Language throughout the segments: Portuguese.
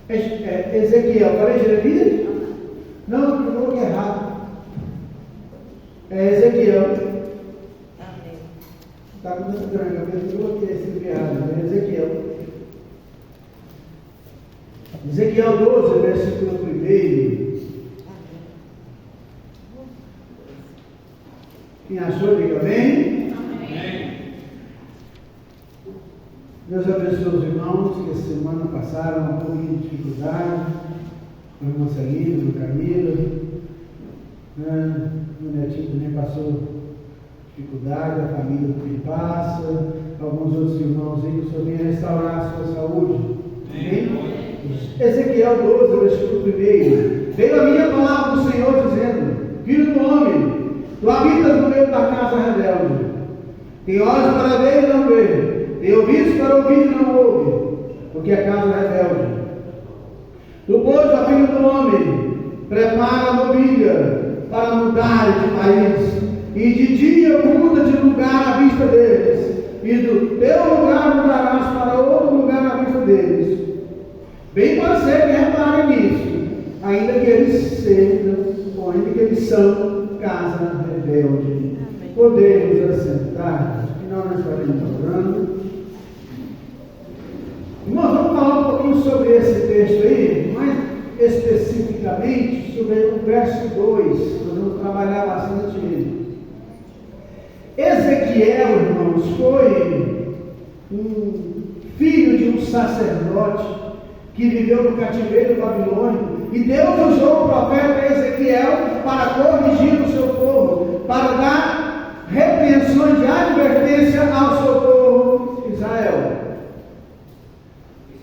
Ezequiel, falei Jeremias? Não, eu coloquei errado. É Ezequiel. Está com essa grande cabeça, eu coloquei esse errado. É Ezequiel. Ezequiel 12, versículo 1. Quem achou, diga amém. Amém. Deus abençoe os irmãos que essa semana passaram por dificuldade. A irmã Celina, a Camila, o netinho também passou dificuldade, a família também passa, alguns outros irmãos aí que o Senhor venha restaurar a sua saúde. Amém? Ezequiel 12, versículo 1. Veio a minha palavra do Senhor dizendo: Filho do homem, tu habitas no meio da casa rebelde. Tem olhos para ver e não ver, tem ouvidos para ouvir e não ouve, porque a casa é rebelde. Tu, pois, ó filho do homem, prepara a mobília para mudar de país, e de dia muda de lugar à vista deles, e do teu lugar mudarás para outro lugar à vista deles. Bem pode ser que reparem nisso, ainda que eles são casa rebelde. Podemos assentar, que nós estaremos orando. Irmãos, vamos falar um pouquinho sobre esse texto aí, mais especificamente sobre o verso 2. Nós vamos trabalhar bastante ele. Ezequiel, irmãos, foi um filho de um sacerdote que viveu no cativeiro babilônico, e Deus usou o profeta Ezequiel para corrigir o seu povo, para dar repreensões de advertência ao seu povo Israel.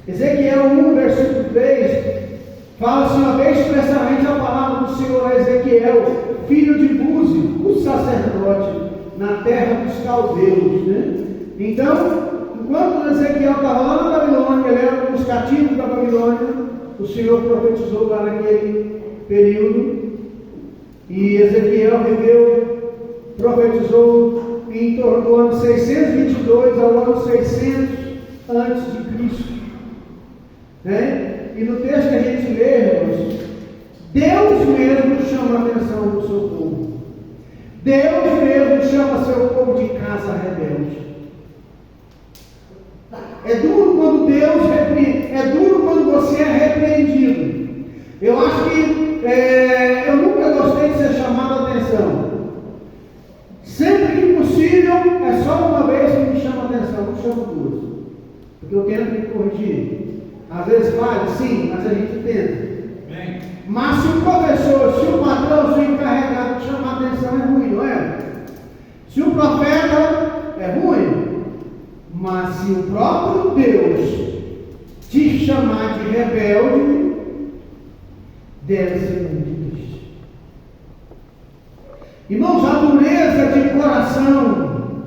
Ezequiel 1, versículo 3, fala-se uma vez expressamente a palavra do Senhor a Ezequiel, filho de Buzi, o sacerdote, na terra dos caldeus, né? Então, enquanto Ezequiel estava lá na Babilônia, ele era um dos cativos da Babilônia, o Senhor profetizou lá naquele período, e Ezequiel profetizou em torno do ano 622 ao ano 600 antes de Cristo. Né? E no texto que a gente lê, irmãos, Deus mesmo chama a atenção do seu povo. Deus mesmo chama seu povo de casa rebelde. É duro quando Deus repreende, é duro quando você é repreendido. Eu acho que eu nunca gostei de ser chamado a atenção. Sempre que possível, é só uma vez que me chama a atenção, não chamo duas. Porque eu tento me corrigir. Às vezes vale, sim, mas a gente tenta. Bem. Mas se o professor, se o patrão, se o encarregado te chamar a atenção, é ruim, não é? Se o profeta, é ruim. Mas se o próprio Deus te chamar de rebelde, deve ser muito triste. Irmãos, a dureza de coração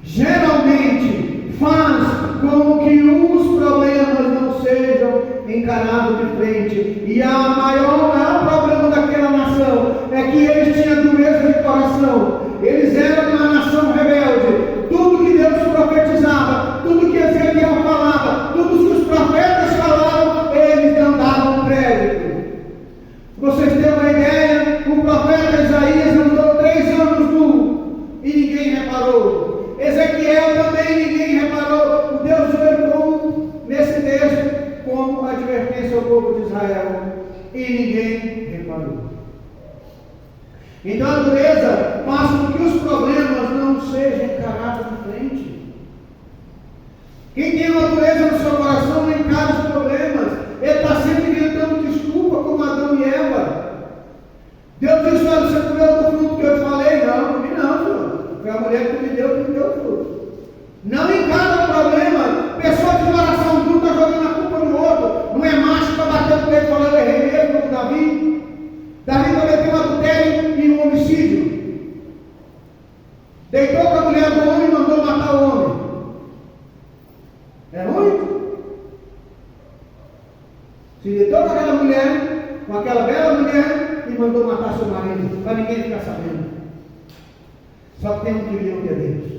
geralmente faz com que os problemas não sejam encarados de frente. E o maior problema daquela nação é que eles tinham dureza de coração. Eles eram uma nação rebelde. Tudo que Deus profetizava, tudo que Ezequiel falava, tudo que os profetas falavam, eles não davam crédito. Vocês têm uma ideia? O profeta Isaías andou 3 anos nu e ninguém reparou. Ezequiel também ninguém reparou. O Deus veio nesse texto como advertência ao povo de Israel e ninguém reparou. Então a dureza faz com que os problemas não sejam encarados de frente. Quem tem uma dureza no seu coração não encara os problemas. Ele está sempre inventando desculpa, como Adão e Eva. Deus disse: olha, você comeu do fruto que eu te falei? Não, comi não, senhor. Foi a mulher que me deu o fruto. Não encara o problema. Pessoa de coração duro está jogando a culpa no outro. Não é macho para bater no peito e falar: eu errei mesmo, como Davi. Davi cometeu um adultério e um homicídio. Deitou com a mulher do homem e mandou matar o homem. É ruim? Se deitou com aquela mulher, com aquela bela mulher, e mandou matar seu marido, para ninguém ficar sabendo. Só que tem um que viu que é Deus.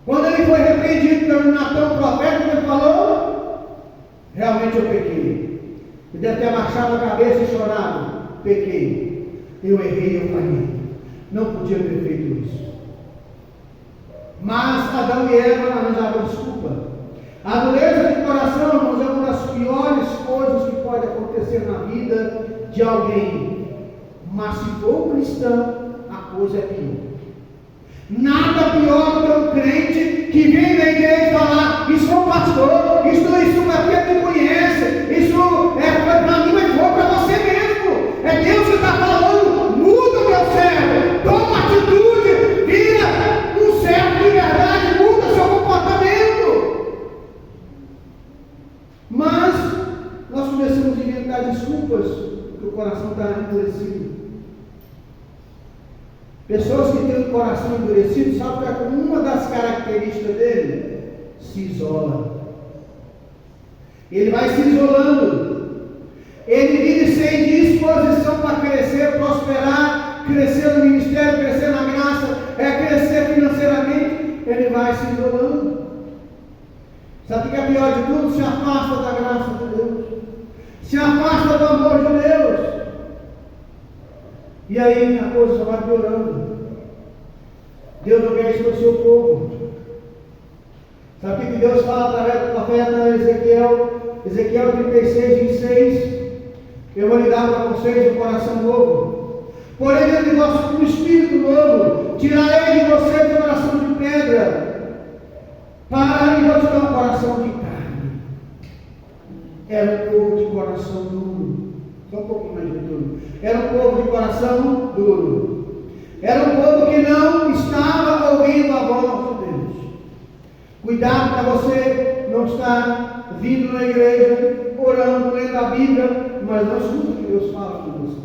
Quando ele foi repreendido pelo Natão, o profeta, ele falou: realmente eu pequei. Eu devo ter abaixado a cabeça e chorado. Pequei. Eu errei, eu falhei. Não podia ter feito isso. Mas Adão e Eva arranjaram desculpa. A dureza de coração, irmãos, é uma das piores coisas que pode acontecer na vida de alguém. Mas se for um cristão, a coisa é pior. Nada pior do que um crente que vem na igreja e fala: isso é um pastor, isso aqui me conhece, isso é para mim, mas foi para você mesmo. É Deus que está falando: muda, meu servo, toma atitude, vira um servo de verdade, muda seu comportamento. Mas nós começamos a inventar desculpas, porque o coração está endurecido. Pessoas que têm o coração endurecido, sabe qual é uma das características dele? Se isola. Ele vai se isolando. Ele vive sem disposição para crescer, prosperar, crescer no ministério, crescer na graça, crescer financeiramente. Ele vai se isolando. Sabe o que é pior de tudo? Se afasta da graça de Deus. Se afasta do amor de Deus. E aí a coisa só vai piorando. Deus não quer isso para o seu povo. Sabe o que Deus fala através do profeta Ezequiel? Ezequiel 36, 26. Eu vou lhe dar para vocês um coração novo. Porém, dentro de vós um espírito novo. Tirarei de vocês o coração de pedra. Para e vou te dar um coração de carne. Era um povo de coração duro. Só um pouquinho mais de duro. Era um povo de coração duro. Era um povo que não estava ouvindo a voz de Deus. Cuidado para você não estar vindo na igreja, orando, lendo a Bíblia, mas não escuta o que Deus fala com você.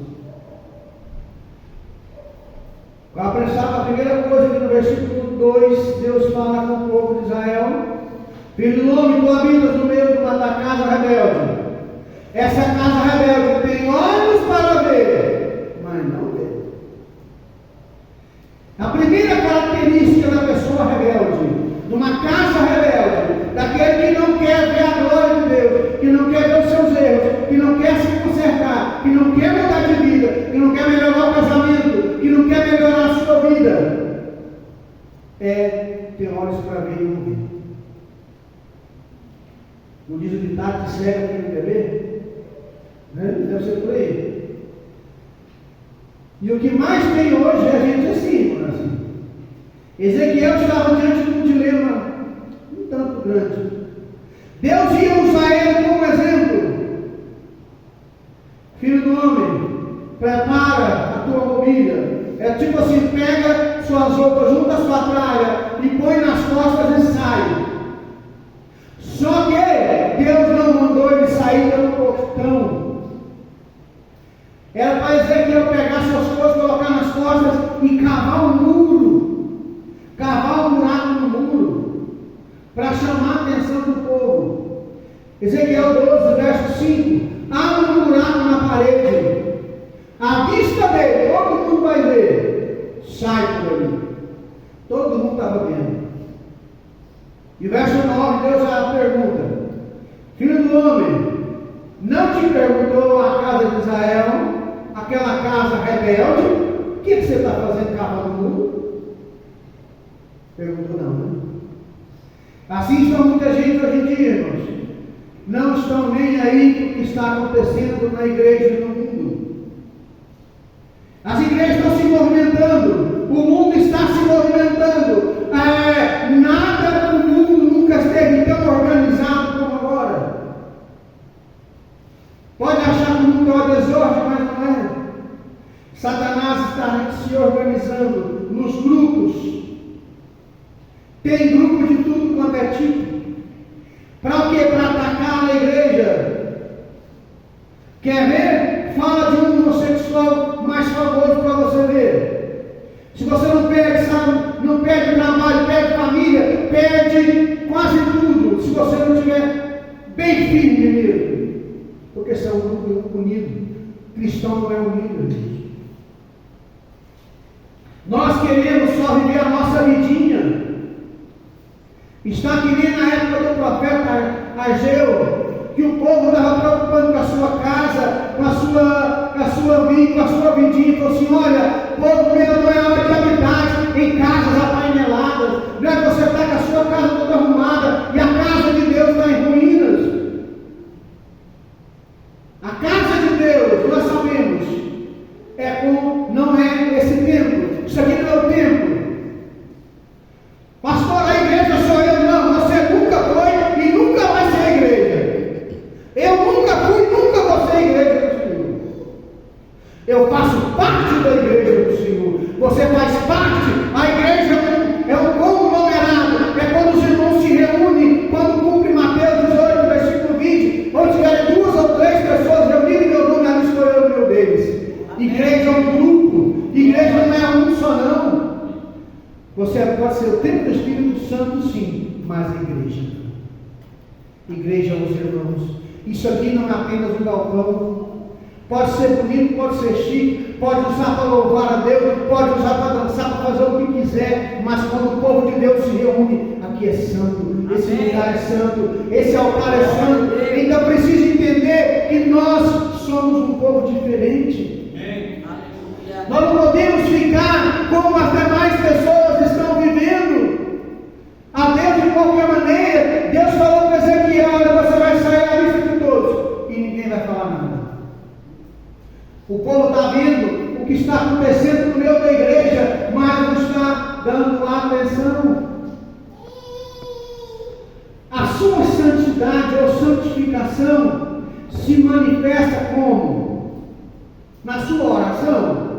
Para pensar, a primeira coisa que no versículo 2, Deus fala com o povo de Israel: filho do homem, tu habitas no meio de uma casa rebelde. Essa casa rebelde tem olhos para ver, mas não vê. A primeira característica da pessoa rebelde, de uma casa rebelde, daquele que não quer ver a glória de Deus, que não quer ver os seus erros, que não quer se consertar, que não quer mudar de vida, que não quer melhorar o casamento, que não quer melhorar a sua vida, é ter olhos para ver e não ver. Não diz o ditado que cega quem não quer ver? Deve ser por aí. E o que mais tem hoje é a gente assim, mano, assim. Ezequiel estava diante de um dilema um tanto grande. Deus ia usar ele como exemplo. Filho do homem, prepara a tua mobília. É tipo assim: pega suas roupas, junta a sua tralha e põe nas costas e sai. Só que Deus não mandou ele sair pelo portão. Era para Ezequiel pegar suas coisas, colocar nas costas e cavar um muro. Cavar um buraco no muro. Para chamar a atenção do povo. Ezequiel 12, verso 5. Abre um buraco na parede. À vista dele, todo mundo vai ver. Sai por ali. Todo mundo estava vendo. E verso 9, Deus já pergunta: filho do homem, não te perguntou a casa de Israel, aquela casa rebelde, o que você está fazendo cavando no muro? Perguntou não, né? Assim estão muita gente hoje em dia, irmãos. Não estão nem aí com o que está acontecendo na igreja e no mundo. As igrejas estão se movimentando, o mundo está se movimentando. Nada no mundo nunca esteve tão organizado como agora. Pode achar que o mundo é uma desordem, mas não é. Satanás está se organizando nos grupos. Tem grupo de tudo quanto é tipo. Para o quê? Para atacar a igreja. Quer ver? Fala de um homossexual mais famoso para você ver. Se você não perde, sabe, não perde trabalho, perde família, perde quase tudo, se você não estiver bem firme mesmo. Porque são um grupo unido. Cristão não é unido, gente. Nós queremos só viver a nossa vidinha. Está que nem na época do profeta Ageu. que o povo estava preocupando com a sua casa, com a sua vidinha, e falou assim: olha, povo meu, não é hora de habitar em casas apaineladas, não é que você está com a sua casa toda arrumada e a casa de Deus está em ruínas. A casa de Deus, nós sabemos, não é esse templo. Isso aqui não é o templo. Pastor, a igreja sou eu. Não, você nunca foi e nunca vai ser a igreja. Eu nunca fui e nunca vou ser a igreja do Senhor. Eu faço parte da igreja do Senhor. Você faz parte. A igreja é um conglomerado. É quando os irmãos se reúnem, quando cumpre Mateus 18, versículo 20, onde tiverem 2 ou 3 pessoas reunidas em meu nome, ali estou eu no meu deles. Igreja é um grupo. Igreja não é um só, não. Você pode ser o templo do Espírito Santo, sim, mas a igreja. Igreja aos irmãos. Isso aqui não é apenas um galpão. Pode ser bonito, pode ser chique, pode usar para louvar a Deus, pode usar para dançar, para fazer o que quiser, mas quando o povo de Deus se reúne, aqui é santo, esse lugar é santo, esse altar é santo. Então precisa entender que nós somos um povo diferente. Nós não podemos ficar como as demais pessoas estão vivendo. A Deus de qualquer maneira. Deus falou para Ezequiel: olha, você vai sair da lista de todos e ninguém vai falar nada. O povo está vendo o que está acontecendo no meio da igreja, mas não está dando atenção. A sua santidade ou santificação se manifesta como? Na sua oração.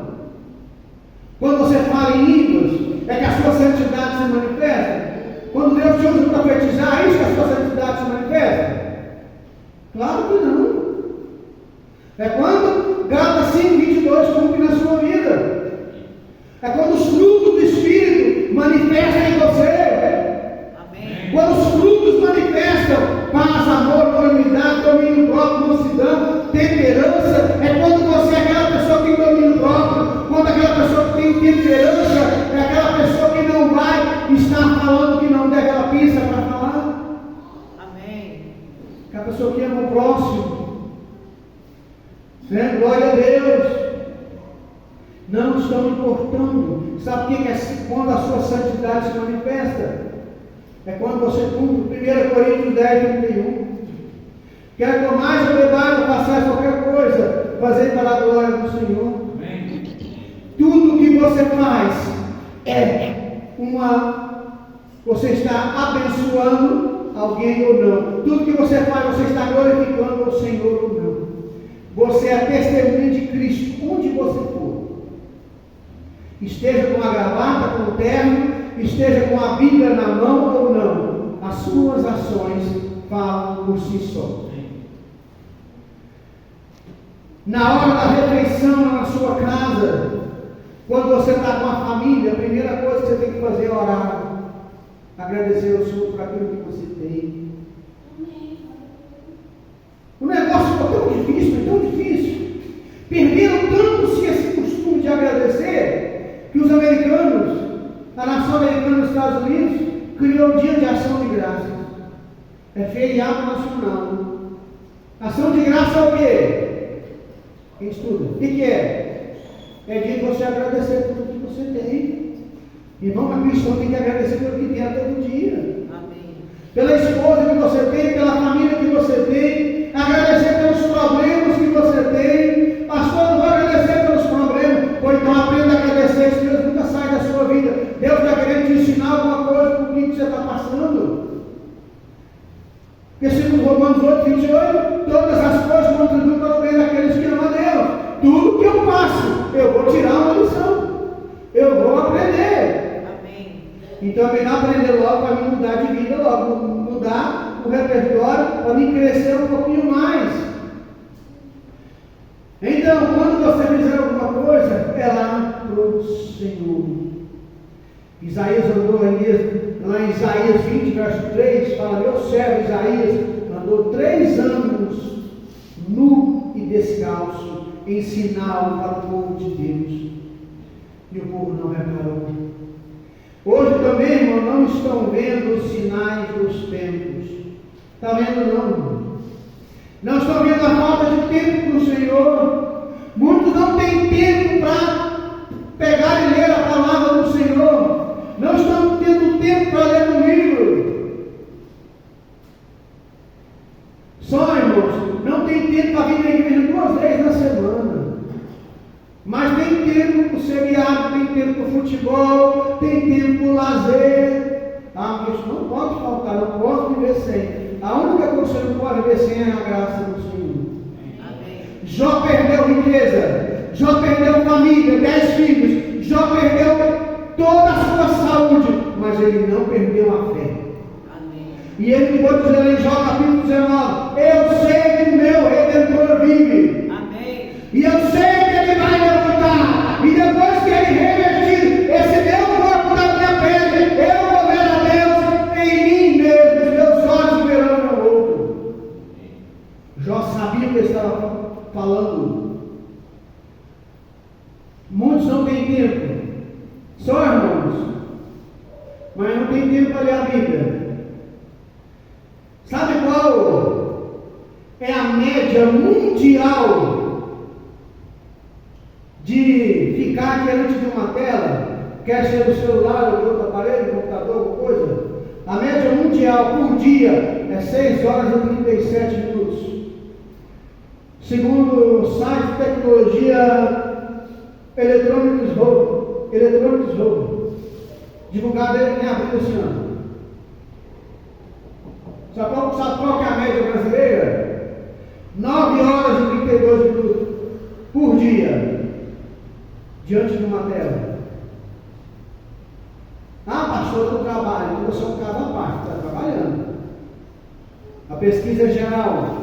Quando você fala em línguas, é que a sua santidade se manifesta. Quando Deus te usa para profetizar, é isso que a sua santidade se manifesta? Claro que não. É quando Gálatas 5:22 cumpre na sua vida. É quando os frutos do Espírito manifestam em você. Amém. Quando os frutos manifestam paz, amor, longanimidade, domínio próprio, mansidão, temperança, é quando você é aquela pessoa que tem domínio próprio. Quando aquela pessoa que tem temperança é aquela pessoa que não vai estar falando que não deve ela pista para falar. Amém. Aquela pessoa que ama o próximo. Né? Glória a Deus. Não estão importando. Sabe o que é quando a sua santidade se manifesta? É quando você cumpre 1 Coríntios 10:31. Quer comais ou bebais ou façais qualquer coisa, fazei para a glória do Senhor. Amém. Tudo que você faz você está abençoando alguém ou não. Tudo que você faz, você está glorificando o Senhor ou não. Você é testemunha de Cristo onde você for. Esteja com a gravata, com o terno, esteja com a Bíblia na mão ou não. As suas ações falam por si só. Na hora da refeição na sua casa, quando você está com a família, a primeira coisa que você tem que fazer é orar. Agradecer ao Senhor por aquilo que você tem. O negócio ficou tão difícil. Perderam tanto esse costume de agradecer, que os americanos, a nação americana dos Estados Unidos, criou o Dia de Ação de Graças. É feriado nacional. Ação de graça é o quê? Quem estuda? O que é? É dia de você agradecer por tudo que você tem. Irmão, a cristão tem que agradecer pelo que tem a todo dia. Amém. Pela esposa que você tem, pela família que você tem, agradecer pelos problemas que você tem. Pastor, não vai agradecer pelos problemas, ou então aprenda a agradecer, se Deus nunca sai da sua vida. Deus está querendo te ensinar alguma coisa com o que você está passando. Porque segundo Romanos 8:28, todas as coisas contribuem para o bem daqueles que amam a Deus. Tudo que eu passo, eu vou tirar uma lição. Eu vou aprender. Amém. Então é melhor aprender logo para me mudar de vida logo, mudar o repertório para me crescer um pouquinho mais. Então, quando você fizer alguma coisa, é lá para o Senhor. Isaías andou lá em Isaías 20, verso 3, fala: meu servo Isaías andou 3 anos nu e descalço, em sinal para o povo de Deus. E o povo não reparou. Hoje também, irmão, não estão vendo os sinais dos tempos. Está vendo não, irmão? Não estão vendo a falta de tempo para o Senhor. Muitos não têm tempo para pegar e ler a palavra do Senhor. Não estão tendo tempo para ler um livro. Só, irmãos, não tem tempo para vir na igreja 2 vezes na semana. Mas tem tempo para o seriado, tem tempo para o futebol, tem tempo para o lazer. Ah, isso não pode faltar, não pode viver sem. A única coisa que você não pode viver sem é a graça do Senhor. Amém. Jó perdeu riqueza, Jó perdeu família, 10 filhos, Jó perdeu toda a sua saúde, mas ele não perdeu a fé. Amém. E ele pode dizer em Jó capítulo 19: eu sei que o meu Redentor vive. Amém. E eu sei que ele vai levantar, e depois que ele revestir esse meu corpo da minha pele, eu vou ver a Deus em mim mesmo, os meus olhos verão no outro. Jó sabia o que ele estava falando. Muitos não têm tempo, só, irmãos, mas não tem tempo para ler a Bíblia. Sabe qual é a média mundial de ficar diante de uma tela, quer ser do celular ou de outro aparelho, computador, alguma coisa? A média mundial por dia é 6 horas e 37 minutos. Segundo o site de tecnologia Electronics Hub, divulgado em abril desse ano. Sabe qual que é a média brasileira? 9 horas e 32 minutos por dia, diante de uma tela. Ah, pastor, eu trabalho. Você é um caso à parte, está trabalhando. A pesquisa é geral.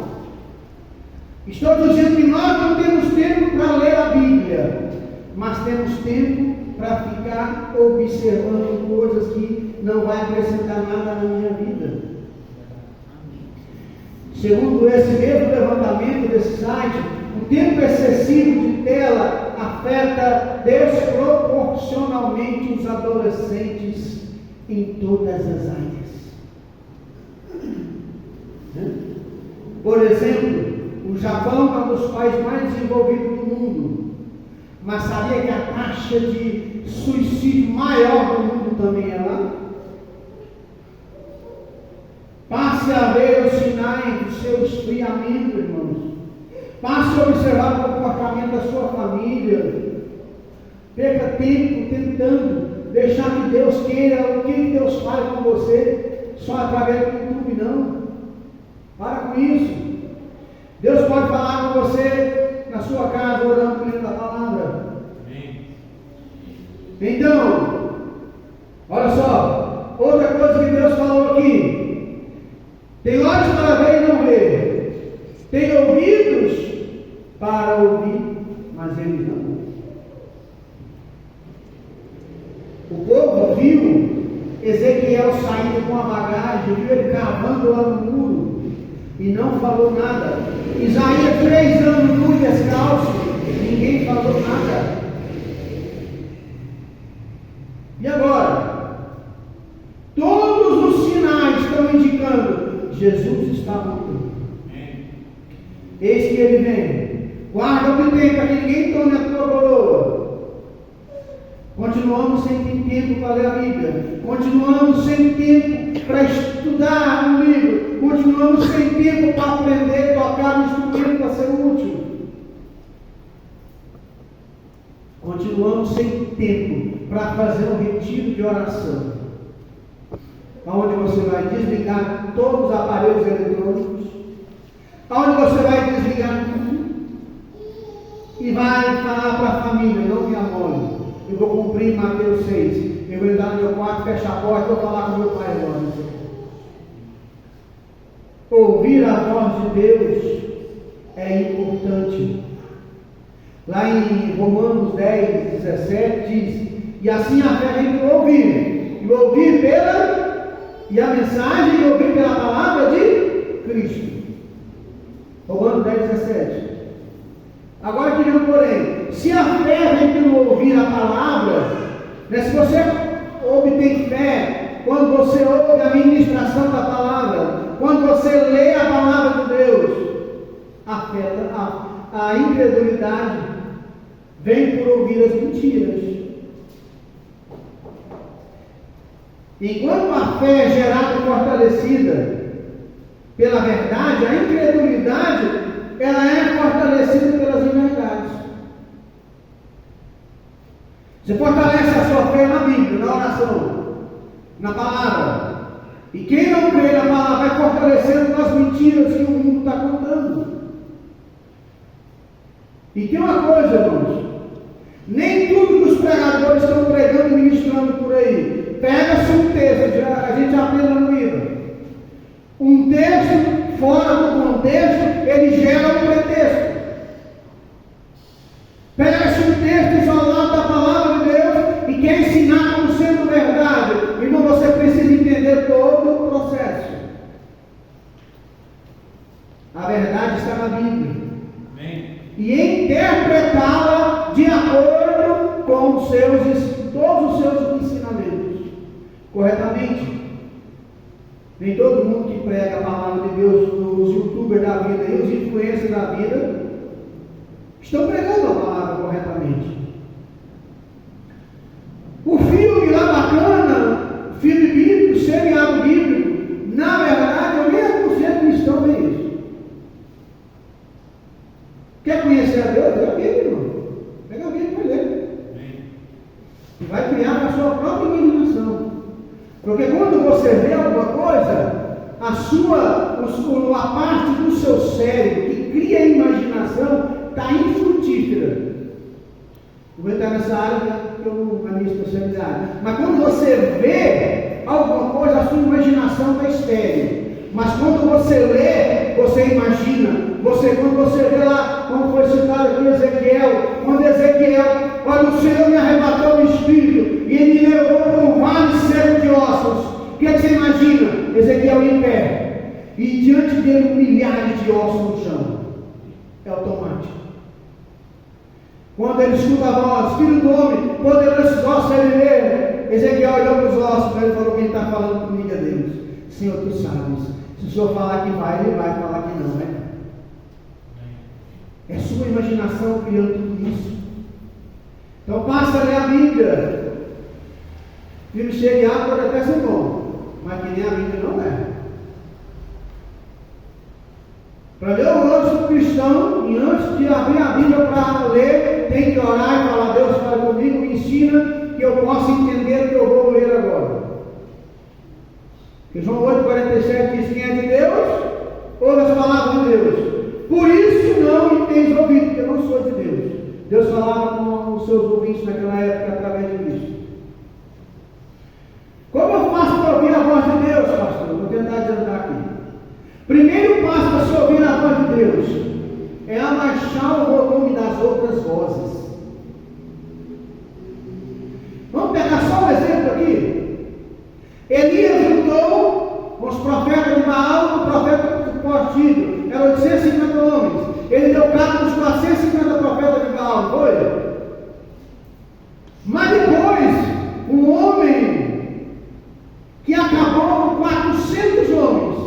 Estou dizendo que nós não temos tempo para ler a Bíblia, mas temos tempo para ficar observando coisas que não vai acrescentar nada na minha vida. Segundo esse mesmo levantamento desse site, o tempo excessivo de tela afeta desproporcionalmente os adolescentes em todas as áreas. Por exemplo, o Japão é um dos países mais desenvolvidos do mundo, mas sabia que a taxa de suicídio maior do mundo também é lá? Passe a ver os sinais do seu esfriamento, irmãos. Passe a observar o comportamento da sua família. Perca tempo tentando deixar que Deus queira o que Deus fale com você só através do YouTube, não. Para com isso. Deus pode falar com você na sua casa, orando pela palavra. Então, olha só, outra coisa que Deus falou aqui. Tem olhos para ver e não ver. Tem ouvidos para ouvir, mas eles não ouvem. O povo viu Ezequiel saindo com a bagagem, viu ele cavando lá no muro e não falou nada. Isaías 3 anos nu e descalço, ninguém falou nada. E agora? Todos os sinais estão indicando Jesus está voltando. Eis que ele vem. Guarda o que tem para que ninguém tome a tua coroa. Continuamos sem tempo para ler a Bíblia. Continuamos sem tempo para estudar um livro. Continuamos sem tempo para aprender a tocar um instrumento para ser útil. Continuamos sem tempo para fazer um retiro de oração, onde você vai desligar todos os aparelhos eletrônicos, onde você vai desligar tudo e vai falar para a família: não me amole, eu vou cumprir Mateus 6, eu vou entrar no meu quarto, fechar a porta e vou falar com meu pai agora. Ouvir a voz de Deus é importante. Lá em Romanos 10, 17 diz: e assim a fé vem pelo ouvir, e ouvir e a mensagem de ouvir pela palavra de Cristo. Romanos 10, 17. Agora dizendo, porém, se a fé vem pelo ouvir a palavra, né, se você obtém fé quando você ouve a ministração da palavra, quando você lê a palavra de Deus, A incredulidade vem por ouvir as mentiras. Enquanto a fé é gerada e fortalecida pela verdade, a incredulidade ela é fortalecida pelas inverdades. Você fortalece a sua fé na Bíblia, na oração, na palavra. E quem não crê na palavra vai fortalecendo nas mentiras que o mundo está contando. E tem uma coisa, irmãos, nem tudo que os pregadores estão pregando e ministrando por aí. Pega-se um texto, a gente aprende no livro. Um texto fora do contexto, ele gera um pretexto. Pega-se um texto isolado da palavra de Deus e quer ensinar como sendo verdade. Irmão, você precisa entender todo o processo. A verdade está na Bíblia. Amém. E interpretá-la de acordo com todos os seus ensinamentos, corretamente. Nem todo mundo que prega a palavra de Deus, os youtubers da vida e os influencers da vida, estão pregando a palavra corretamente. O filme lá bacana, filme bíblico, seriado bíblico, na verdade, eu nem aconselho cristão ver isso. Quer conhecer a Deus? Pega a Bíblia, irmão. Pega a Bíblia para ler. E vai criar a sua própria imaginação. Porque quando você vê alguma coisa, a parte do seu cérebro que cria a imaginação está infrutífera. Eu vou entrar nessa área que eu na minha especialidade. Mas quando você vê alguma coisa, a sua imaginação está estéril. Mas quando você lê, você imagina. Quando você vê lá, como foi citado aqui Ezequiel, quando Ezequiel, olha, o Senhor me arrebatou no espírito e ele me levou para um vale seco de ossos. O que você imagina? Ezequiel em pé e diante dele milhares de ossos no chão. É automático. Quando ele escuta a voz, filho do homem, poderão esses ossos ele vê. Ezequiel olhou para os ossos, mas ele falou: quem está falando comigo é Deus. Senhor, tu sabes. Se o Senhor falar que vai, ele vai falar que não, né? É sua imaginação criando tudo isso. Então passa a ler a Bíblia. Filme seriado pode até ser bom, mas que nem a Bíblia não é. Para ver o rosto cristão, e antes de abrir a Bíblia para ler, tem que orar e falar: Deus, fala comigo, me ensina que eu possa entender o que eu vou ler agora. Porque João 8,47 diz: quem é de Deus, ouve as palavras de Deus. Por isso não tens ouvido, porque eu não sou de Deus. Deus falava com os seus ouvintes naquela época através de Cristo. Como eu faço para ouvir a voz de Deus, pastor? Vou tentar adiantar aqui. Primeiro passo para se ouvir a voz de Deus é abaixar o volume das outras vozes. Vamos pegar só um exemplo aqui. Elias lutou com os profetas de Baal e o profeta Portido. Eram 850 homens. Ele deu cabo dos 450 profetas de Baal, não foi? Mas depois, um homem que acabou com 400 homens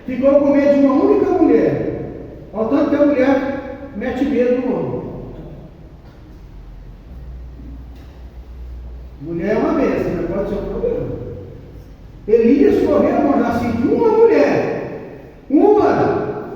ficou com medo de uma única mulher. Ao tanto que a mulher mete medo no homem. Mulher é uma bênção, não pode ser um problema. Elias correu, mas assim, de uma mulher. Uma.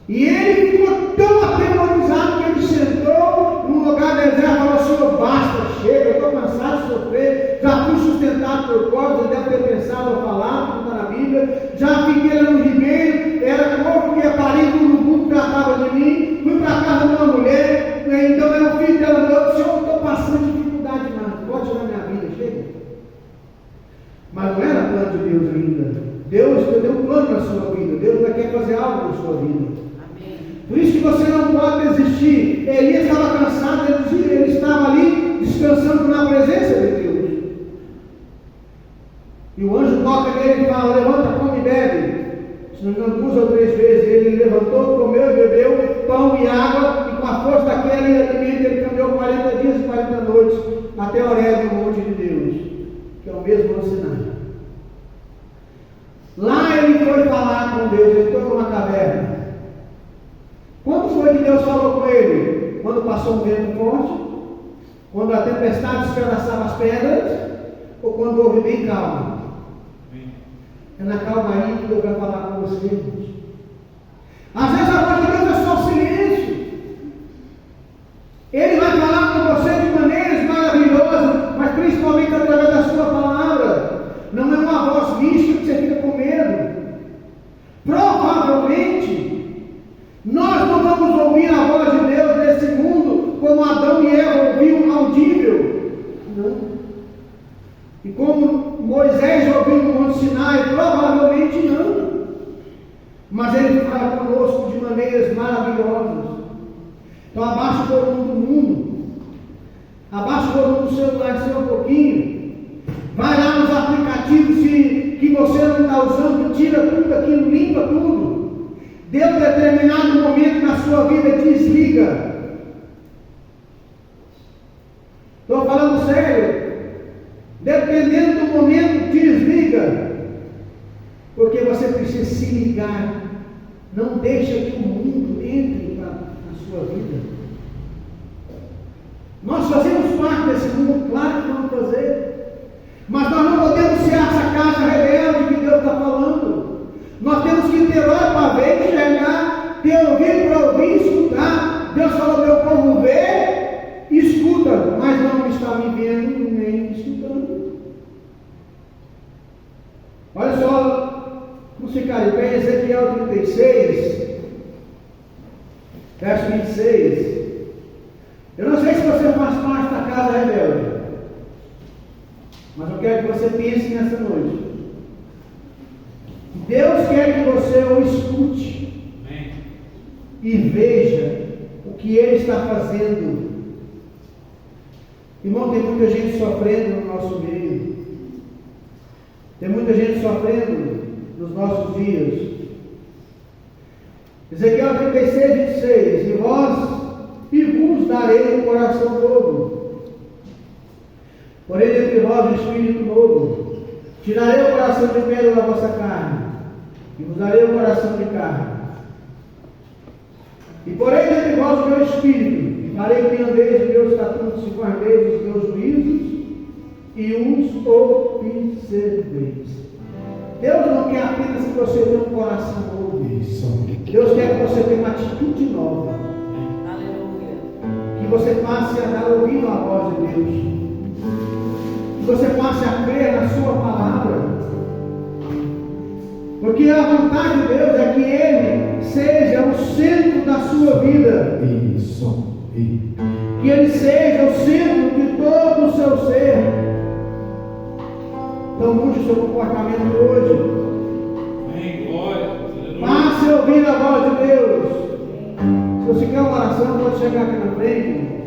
E ele ficou tão atemorizado que ele sentou num lugar deserto e falou: Senhor, basta, chega, eu estou cansado de sofrer, já fui sustentado por corpos, ele deve ter pensado a falar, como está na Bíblia, já fiquei lá no ribeiro, era corpo que ia parir no urubu que tratava de mim, fui para a casa de uma mulher, então era o filho dela, falou: Senhor, eu estou passando dificuldade demais, pode tirar minha vida, chega. Mas não era plano de Deus ainda. Deus deu um plano na sua vida. Deus vai querer fazer algo na sua vida. Amém. Por isso que você não pode desistir. Elias estava cansado, ele estava ali descansando na presença de Deus. E o anjo toca nele e fala: levanta, come e bebe. Se não me engano, 2 ou 3 vezes ele levantou, comeu e bebeu pão e água, e com a força daquele alimento ele caminhou 40 dias e 40 noites até Horebe, o monte de Deus, que é o mesmo Sinai. Lá ele foi falar falar com Deus, ele entrou numa caverna. Quando foi que Deus falou com ele? Quando passou um vento forte? Quando a tempestade espedaçava as pedras? Ou quando houve bem calma? É na calma aí que Deus vai falar com você, gente. Às vezes a voz de Deus é só silêncio. Ele vai falar com você de maneiras maravilhosas, mas principalmente através da sua palavra. Não é uma voz mística que você fica com medo. Provavelmente, nós não vamos ouvir a voz de Deus nesse mundo como Adão e Eva ouviam audível. Não. E como Moisés ouviu no Monte Sinai, provavelmente não. Mas ele fala conosco de maneiras maravilhosas. Então abaixa o volume do mundo. Abaixa o volume do celular seu um pouquinho. Vai lá nos aplicativos que você não está usando, tira tudo aquilo, limpa tudo. Deu um determinado momento na sua vida, desliga. Estou falando sério. Dependendo do momento, desliga. Porque você precisa se ligar. Não deixa que o mundo entre na sua vida. Nós fazemos parte desse mundo, claro que vamos fazer. Mas nós não podemos ser essa casa rebelde que Deus está falando. Nós temos que ter olho para ver, enxergar, ter ouvido para ouvir, escutar. Deus falou, meu povo vê, escuta, mas não está me vendo nem me escutando. Olha só, vamos ficar de pé, Ezequiel 36, verso 26. Eu não sei se você faz parte da casa rebelde, mas eu quero que você pense nessa noite. Deus quer que você o escute. Amém. E veja o que Ele está fazendo. Irmão, tem muita gente sofrendo no nosso meio. Tem muita gente sofrendo nos nossos dias. Ezequiel 36, 26. E vos darei um coração novo. Porém, entre vós um espírito novo. Tirarei o coração de pedra da vossa carne, e vos darei o coração de carne. E porém, entre vós o meu espírito, e farei que andeis os meus estatutos, e guardeis os meus juízos, e os observeis. Deus não quer apenas que você tenha um coração novo. Deus quer que você tenha uma atitude nova. Que você passe a dar ouvido à voz de Deus. Que você passe a crer na sua palavra. Porque a vontade de Deus é que Ele seja o centro da sua vida. Isso. Que Ele seja o centro de todo o seu ser. Então mude o seu comportamento hoje. Passe a ouvir a voz de Deus. Se você quer uma oração, pode chegar aqui na frente.